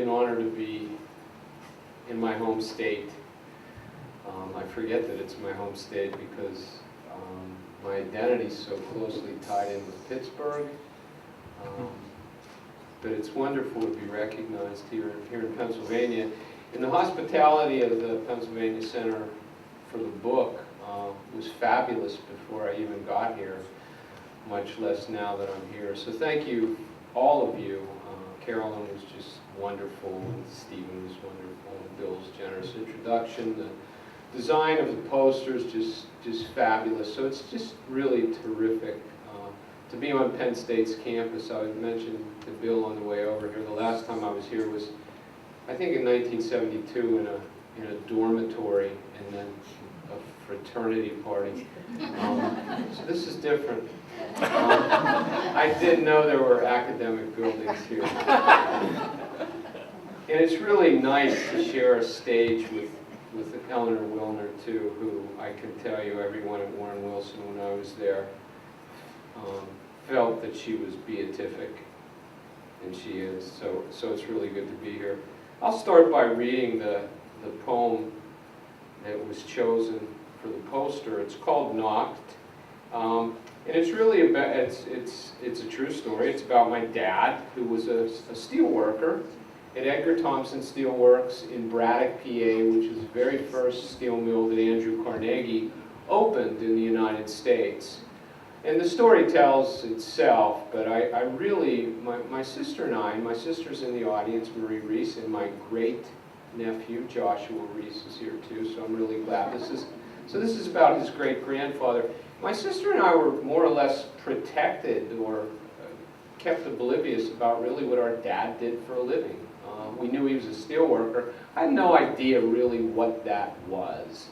an honor to be in my home state. I forget that it's my home state because my identity is so closely tied in with Pittsburgh. But it's wonderful to be recognized here in Pennsylvania. And the hospitality of the Pennsylvania Center for the book was fabulous before I even got here, much less now that I'm here. So thank you, all of you. Carolyn was just wonderful, and Stephen was wonderful, and Bill's generous introduction. The design of the posters just fabulous. So it's just really terrific to be on Penn State's campus. I mentioned to Bill on the way over here, the last time I was here was, I think, in 1972 in a dormitory and then a fraternity party. So this is different. I didn't know there were academic buildings here. And it's really nice to share a stage with Eleanor Wilner, too, who I can tell you everyone at Warren Wilson when I was there felt that she was beatific, and she is. So it's really good to be here. I'll start by reading the poem that was chosen for the poster. It's called Knocked. And it's really about, it's a true story. It's about my dad, who was a steel worker at Edgar Thomson Steel Works in Braddock, PA, which is the very first steel mill that Andrew Carnegie opened in the United States. And the story tells itself, but I really, my sister and I, and my sister's in the audience, Marie Reese, and my great-nephew, Joshua Reese, is here too, so I'm really glad. This is about his great-grandfather. My sister and I were more or less protected or kept oblivious about really what our dad did for a living. We knew he was a steel worker. I had no idea really what that was.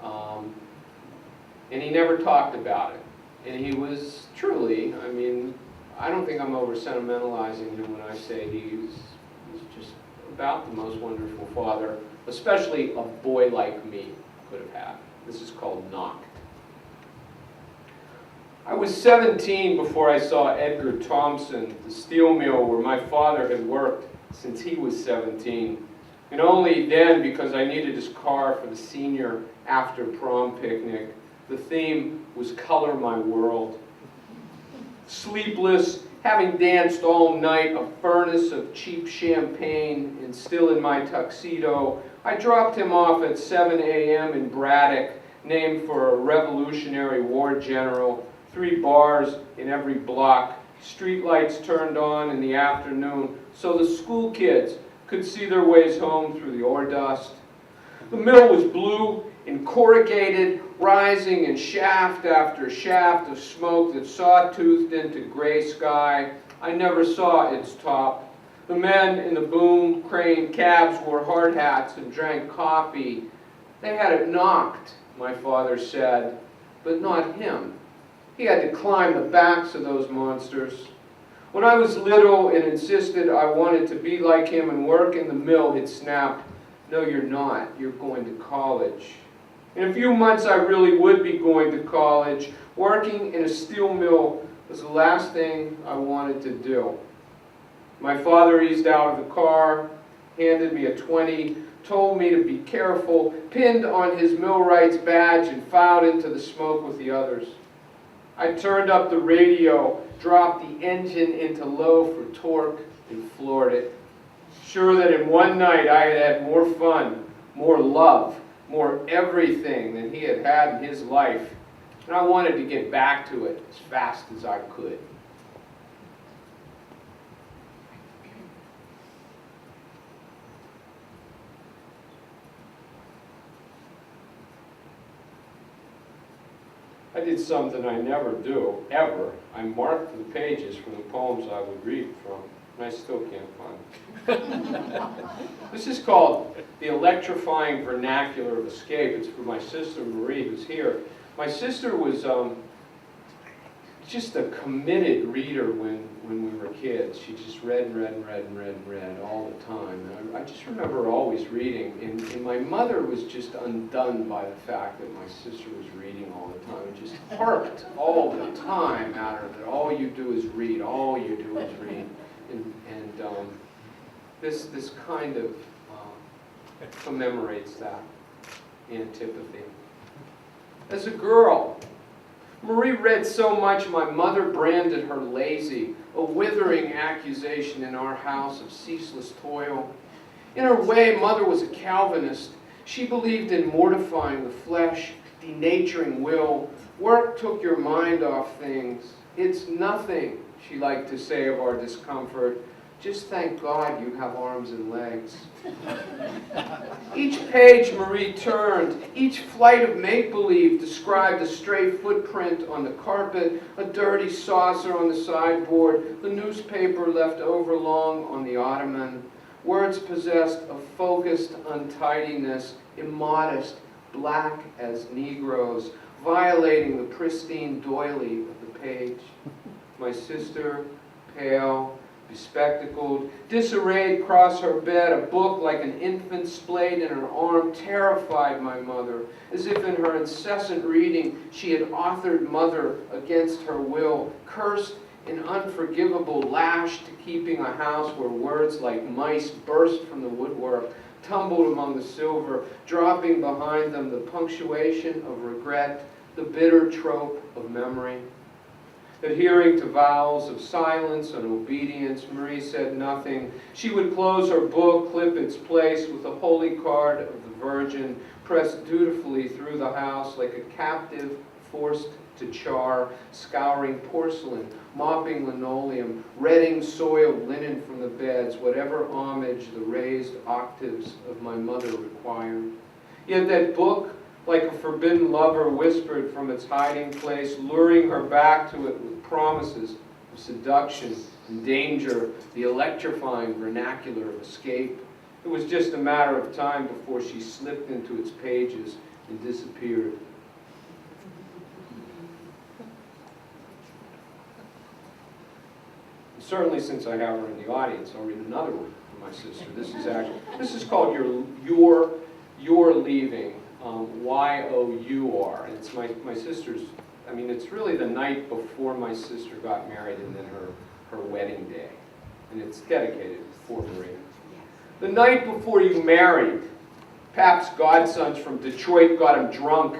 And he never talked about it. And he was truly, I mean, I don't think I'm over-sentimentalizing him when I say he was just about the most wonderful father, especially a boy like me could have had. This is called Knocked. I was 17 before I saw Edgar Thomson, the steel mill where my father had worked since he was 17. And only then, because I needed his car for the senior after prom picnic. The theme was Color My World. Sleepless, having danced all night, a furnace of cheap champagne, and still in my tuxedo, I dropped him off at 7 a.m. in Braddock, named for a Revolutionary War general. 3 bars in every block, street lights turned on in the afternoon, so the school kids could see their ways home through the ore dust. The mill was blue and corrugated, rising in shaft after shaft of smoke that saw-toothed into gray sky. I never saw its top. The men in the boom crane cabs wore hard hats and drank coffee. They had it knocked, my father said, but not him. He had to climb the backs of those monsters. When I was little and insisted I wanted to be like him and work in the mill, he'd snap, "No, you're not. You're going to college." In a few months, I really would be going to college. Working in a steel mill was the last thing I wanted to do. My father eased out of the car, handed me a 20, told me to be careful, pinned on his millwright's badge, and filed into the smoke with the others. I turned up the radio, dropped the engine into low for torque, and floored it. Sure that in one night I had had more fun, more love, more everything than he had had in his life. And I wanted to get back to it as fast as I could. I did something I never do, ever. I marked the pages from the poems I would read from, and I still can't find them. This is called The Electrifying Vernacular of Escape. It's for my sister Marie, who's here. My sister was just a committed reader when we were kids. She just read and read and read and read and read all the time. And I just remember always reading. And my mother was just undone by the fact that my sister was reading all the time. It just harped all the time at her that all you do is read, all you do is read. And This kind of commemorates that antipathy. As a girl, Marie read so much my mother branded her lazy, a withering accusation in our house of ceaseless toil. In her way, Mother was a Calvinist. She believed in mortifying the flesh, denaturing will. Work took your mind off things. It's nothing, she liked to say of our discomfort. Just thank God you have arms and legs. Each page Marie turned, each flight of make-believe described a stray footprint on the carpet, a dirty saucer on the sideboard, the newspaper left overlong on the ottoman. Words possessed of focused untidiness, immodest, black as Negroes, violating the pristine doily of the page. My sister, pale, bespectacled, disarrayed across her bed, a book like an infant splayed in her arm, terrified my mother, as if in her incessant reading she had authored Mother against her will, cursed in unforgivable lash to keeping a house where words like mice burst from the woodwork, tumbled among the silver, dropping behind them the punctuation of regret, the bitter trope of memory. Adhering to vows of silence and obedience, Marie said nothing. She would close her book, clip its place with the holy card of the Virgin, pressed dutifully through the house like a captive forced to char, scouring porcelain, mopping linoleum, redding soiled linen from the beds, whatever homage the raised octaves of my mother required. Yet that book, like a forbidden lover, whispered from its hiding place, luring her back to it with promises of seduction and danger, the electrifying vernacular of escape. It was just a matter of time before she slipped into its pages and disappeared. Certainly, since I have her in the audience, I'll read another one from my sister. This is called You're Leaving. Y-O-U-R. And it's my sister's, I mean, it's really the night before my sister got married and then her wedding day. And it's dedicated for Maria. The night before you married, Pap's godsons from Detroit got him drunk.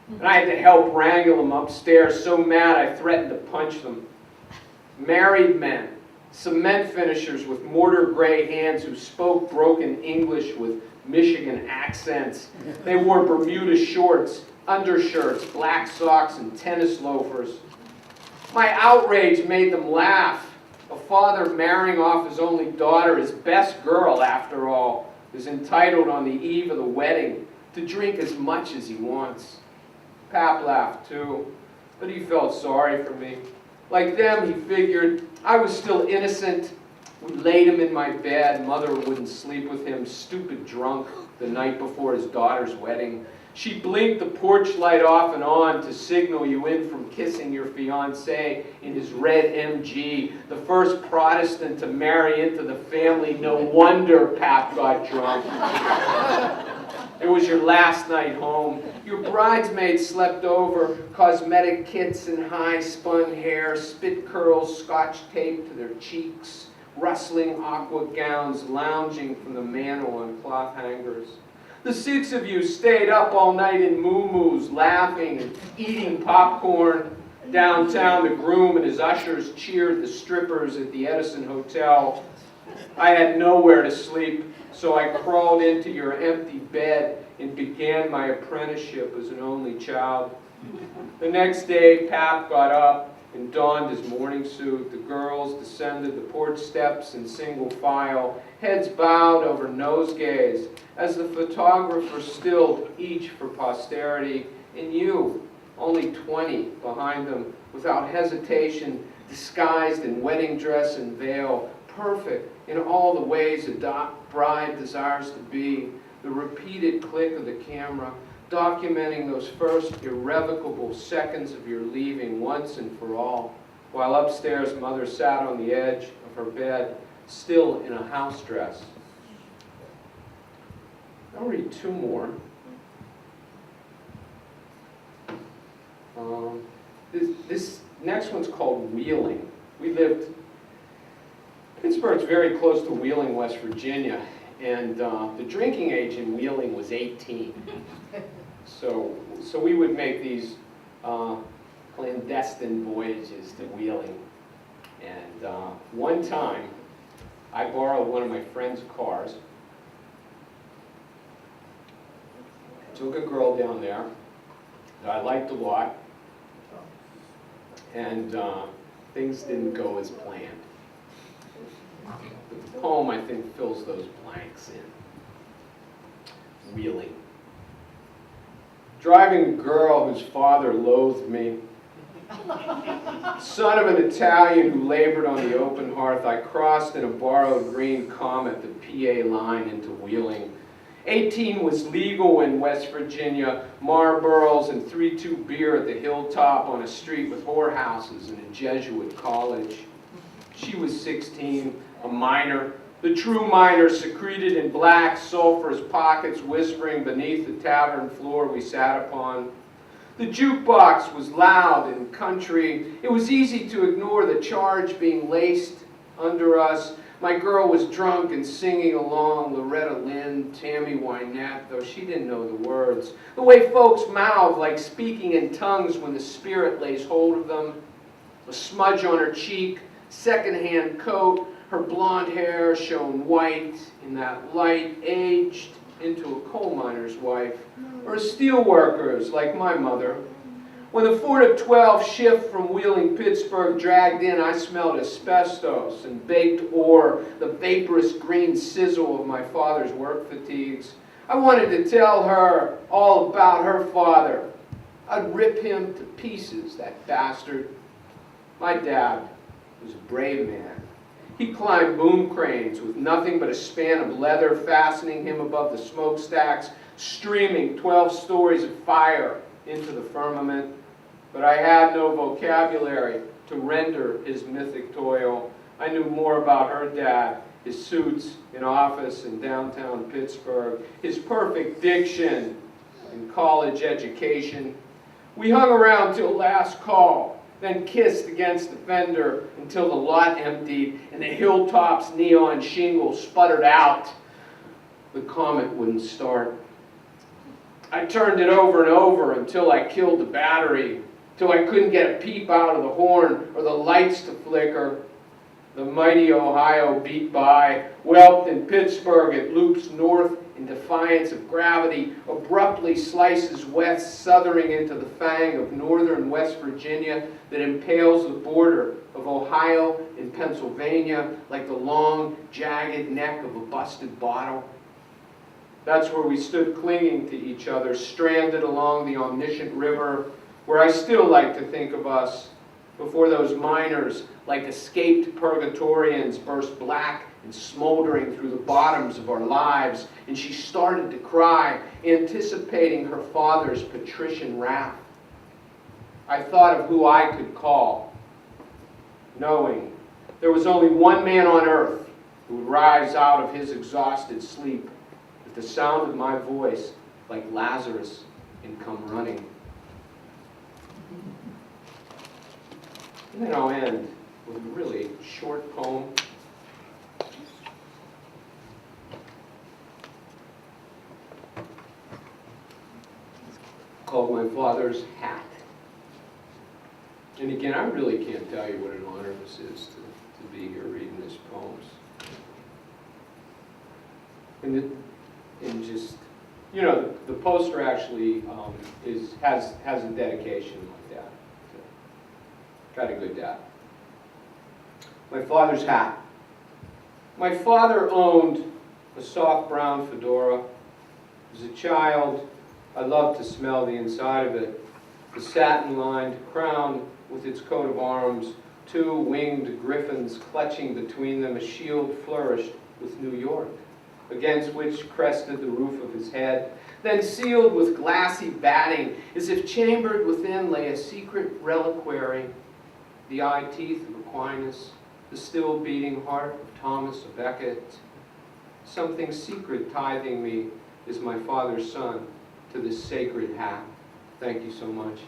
And I had to help wrangle him upstairs, so mad I threatened to punch them. Married men, cement finishers with mortar gray hands who spoke broken English with Michigan accents. They wore Bermuda shorts, undershirts, black socks, and tennis loafers. My outrage made them laugh. A father marrying off his only daughter, his best girl after all, is entitled on the eve of the wedding to drink as much as he wants. Pap laughed too, but he felt sorry for me. Like them, he figured I was still innocent. We laid him in my bed. Mother wouldn't sleep with him, stupid drunk, the night before his daughter's wedding. She blinked the porch light off and on to signal you in from kissing your fiancé in his red MG, the first Protestant to marry into the family. No wonder Pap got drunk. It was your last night home. Your bridesmaids slept over, cosmetic kits and high-spun hair, spit curls scotch taped to their cheeks, rustling aqua gowns lounging from the mantel on cloth hangers. The six of you stayed up all night in moo-moos, laughing and eating popcorn. Downtown, the groom and his ushers cheered the strippers at the Edison Hotel. I had nowhere to sleep, so I crawled into your empty bed and began my apprenticeship as an only child. The next day, Pap got up and donned his morning suit. The girls descended the porch steps in single file, heads bowed over nosegays, as the photographer stilled each for posterity. And you, only 20, behind them, without hesitation, disguised in wedding dress and veil, perfect in all the ways a bride desires to be, the repeated click of the camera, documenting those first irrevocable seconds of your leaving once and for all, while upstairs Mother sat on the edge of her bed, still in a house dress. I'll read two more. This next one's called Wheeling. It's Pittsburgh's very close to Wheeling, West Virginia, and the drinking age in Wheeling was 18. So we would make these clandestine voyages to Wheeling. And one time, I borrowed one of my friend's cars, took a girl down there that I liked a lot, and things didn't go as planned. The poem, I think, fills those blanks in. Wheeling. Driving a girl whose father loathed me, son of an Italian who labored on the open hearth, I crossed in a borrowed green Comet the PA line into Wheeling. 18 was legal in West Virginia, Marlboros and 3-2 beer at the hilltop on a street with whorehouses and a Jesuit college. She was 16, a minor, the true minor, secreted in black, sulphurous pockets, whispering beneath the tavern floor we sat upon. The jukebox was loud and country. It was easy to ignore the charge being laced under us. My girl was drunk and singing along, Loretta Lynn, Tammy Wynette, though she didn't know the words. The way folks mouth like speaking in tongues when the spirit lays hold of them. A smudge on her cheek, second-hand coat, her blonde hair shone white in that light, aged into a coal miner's wife, or a steel worker's like my mother. When the 4 to 12 shift from Wheeling, Pittsburgh dragged in, I smelled asbestos and baked ore, the vaporous green sizzle of my father's work fatigues. I wanted to tell her all about her father. I'd rip him to pieces, that bastard. My dad was a brave man. He climbed boom cranes with nothing but a span of leather fastening him above the smokestacks, streaming 12 stories of fire into the firmament. But I had no vocabulary to render his mythic toil. I knew more about her dad, his suits in office in downtown Pittsburgh, his perfect diction and college education. We hung around till last call, then kissed against the fender until the lot emptied and the hilltop's neon shingle sputtered out. The Comet wouldn't start. I turned it over and over until I killed the battery, till I couldn't get a peep out of the horn or the lights to flicker. The mighty Ohio beat by, whelped in Pittsburgh, it loops north in defiance of gravity, abruptly slices west, southering into the fang of northern West Virginia that impales the border of Ohio and Pennsylvania like the long, jagged neck of a busted bottle. That's where we stood clinging to each other, stranded along the omniscient river, where I still like to think of us, before those miners, like escaped purgatorians, burst black and smoldering through the bottoms of our lives, and she started to cry, anticipating her father's patrician wrath. I thought of who I could call, knowing there was only one man on earth who would rise out of his exhausted sleep at the sound of my voice like Lazarus and come running. And then I'll end with a really short poem called My Father's Hat. And again, I really can't tell you what an honor this is to be here reading these poems. And just, you know, the poster actually has a dedication like that. Got a good dad. My father's hat. My father owned a soft brown fedora. As a child, I loved to smell the inside of it. The satin-lined crown with its coat of arms, 2 winged griffins clutching between them, a shield flourished with New York, against which crested the roof of his head, then sealed with glassy batting, as if chambered within lay a secret reliquary, the eye teeth of Aquinas, the still beating heart of Thomas à Becket. Something secret tithing me as my father's son to this sacred hat. Thank you so much.